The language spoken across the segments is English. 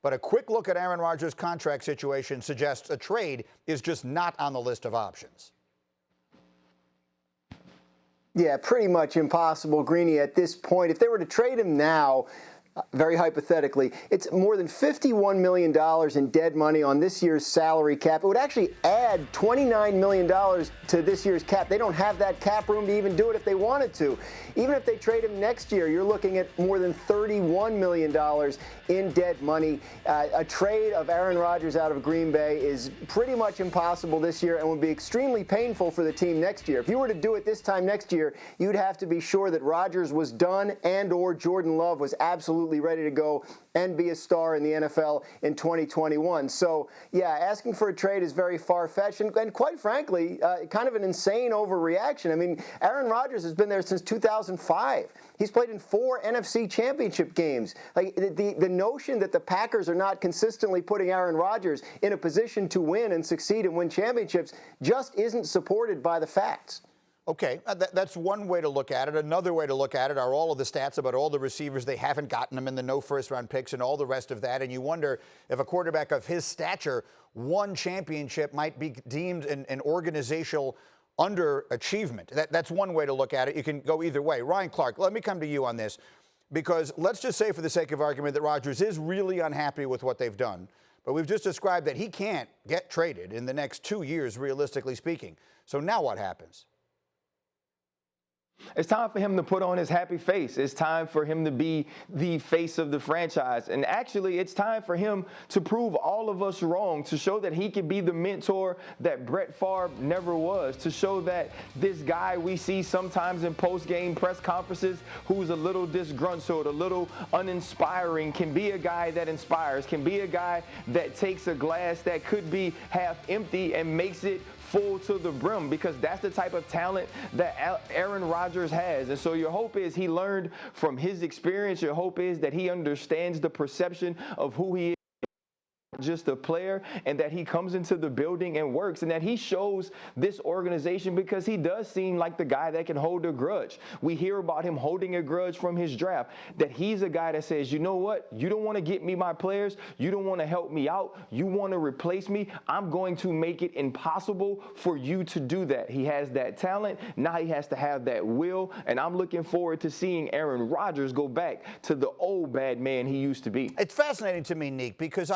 But a quick look at Aaron Rodgers' contract situation suggests a trade is just not on the list of options. Yeah, pretty much impossible, Greeny, at this point. If they were to trade him now, very hypothetically, it's more than $51 million in dead money on this year's salary cap. It would actually add $29 million to this year's cap. They don't have that cap room to even do it if they wanted to. Even if they trade him next year, you're looking at more than $31 million in dead money. A trade of Aaron Rodgers out of Green Bay is pretty much impossible this year and would be extremely painful for the team next year. If you were to do it this time next year, you'd have to be sure that Rodgers was done and or Jordan Love was absolutely ready to go and be a star in the NFL in 2021. So, yeah, asking for a trade is very far-fetched and quite frankly, kind of an insane overreaction. I mean, Aaron Rodgers has been there since 2005. He's played in 4 NFC championship games. Like the notion that the Packers are not consistently putting Aaron Rodgers in a position to win and succeed and win championships just isn't supported by the facts. Okay, that's one way to look at it. Another way to look at it are all of the stats about all the receivers they haven't gotten them in the no first-round picks and all the rest of that. And you wonder if a quarterback of his stature, one championship might be deemed an organizational underachievement. That's one way to look at it. You can go either way. Ryan Clark, let me come to you on this, because let's just say for the sake of argument that Rodgers is really unhappy with what they've done. But we've just described that he can't get traded in the next 2 years, realistically speaking. So now what happens? It's time for him to put on his happy face. It's time for him to be the face of the franchise. And actually, it's time for him to prove all of us wrong, to show that he can be the mentor that Brett Favre never was, to show that this guy we see sometimes in post-game press conferences who's a little disgruntled, a little uninspiring, can be a guy that inspires, can be a guy that takes a glass that could be half empty and makes it full to the brim, because that's the type of talent that Aaron Rodgers has. And so your hope is he learned from his experience. Your hope is that he understands the perception of who he is, just a player, and that he comes into the building and works, and that he shows this organization, because he does seem like the guy that can hold a grudge. We hear about him holding a grudge from his draft, that he's a guy that says, you know what, you don't want to get me my players, you don't want to help me out, you want to replace me, I'm going to make it impossible for you to do that. He has that talent, now he has to have that will, and I'm looking forward to seeing Aaron Rodgers go back to the old bad man he used to be. It's fascinating to me, Neek, because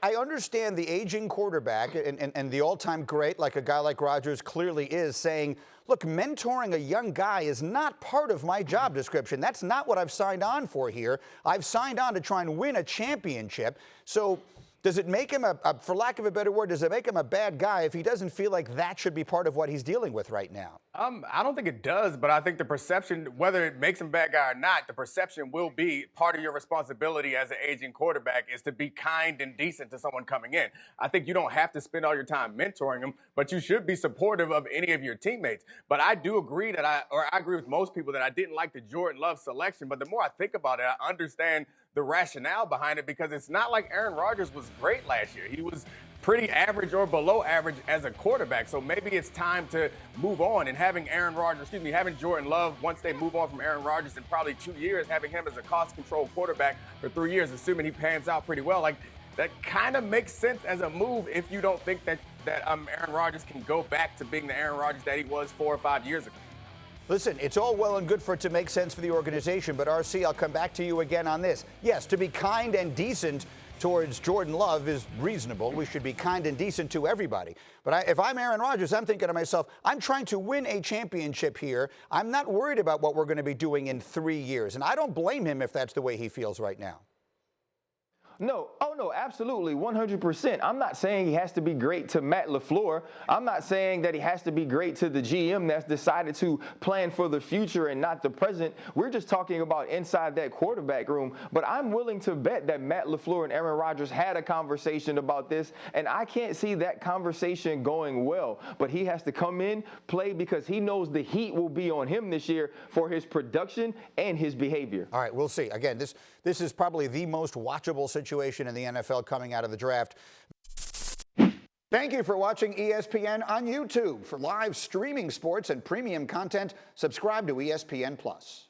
I understand the aging quarterback and the all-time great, like a guy like Rodgers clearly is, saying, look, mentoring a young guy is not part of my job description. That's not what I've signed on for here. I've signed on to try and win a championship. So does it make him, for lack of a better word, does it make him a bad guy if he doesn't feel like that should be part of what he's dealing with right now? I don't think it does, but I think the perception, whether it makes him a bad guy or not, the perception will be part of your responsibility as an aging quarterback is to be kind and decent to someone coming in. I think you don't have to spend all your time mentoring them, but you should be supportive of any of your teammates. But I do agree that I agree with most people that I didn't like the Jordan Love selection, but the more I think about it, I understand the rationale behind it, because it's not like Aaron Rodgers was great last year. He was pretty average or below average as a quarterback. So maybe it's time to move on, and having having Jordan Love, once they move on from Aaron Rodgers in probably 2 years, having him as a cost control quarterback for 3 years, assuming he pans out pretty well, like that kind of makes sense as a move if you don't think that Aaron Rodgers can go back to being the Aaron Rodgers that he was 4 or 5 years ago. Listen, it's all well and good for it to make sense for the organization, but RC, I'll come back to you again on this. Yes, to be kind and decent towards Jordan Love is reasonable. We should be kind and decent to everybody. But if I'm Aaron Rodgers, I'm thinking to myself, I'm trying to win a championship here. I'm not worried about what we're going to be doing in 3 years. And I don't blame him if that's the way he feels right now. No. Oh, no, absolutely, 100%. I'm not saying he has to be great to Matt LaFleur. I'm not saying that he has to be great to the GM that's decided to plan for the future and not the present. We're just talking about inside that quarterback room. But I'm willing to bet that Matt LaFleur and Aaron Rodgers had a conversation about this, and I can't see that conversation going well. But he has to come in, play, because he knows the heat will be on him this year for his production and his behavior. All right, we'll see. Again, this is probably the most watchable situation in the NFL coming out of the draft. Thank you for watching ESPN on YouTube. For live streaming sports and premium content, subscribe to ESPN+.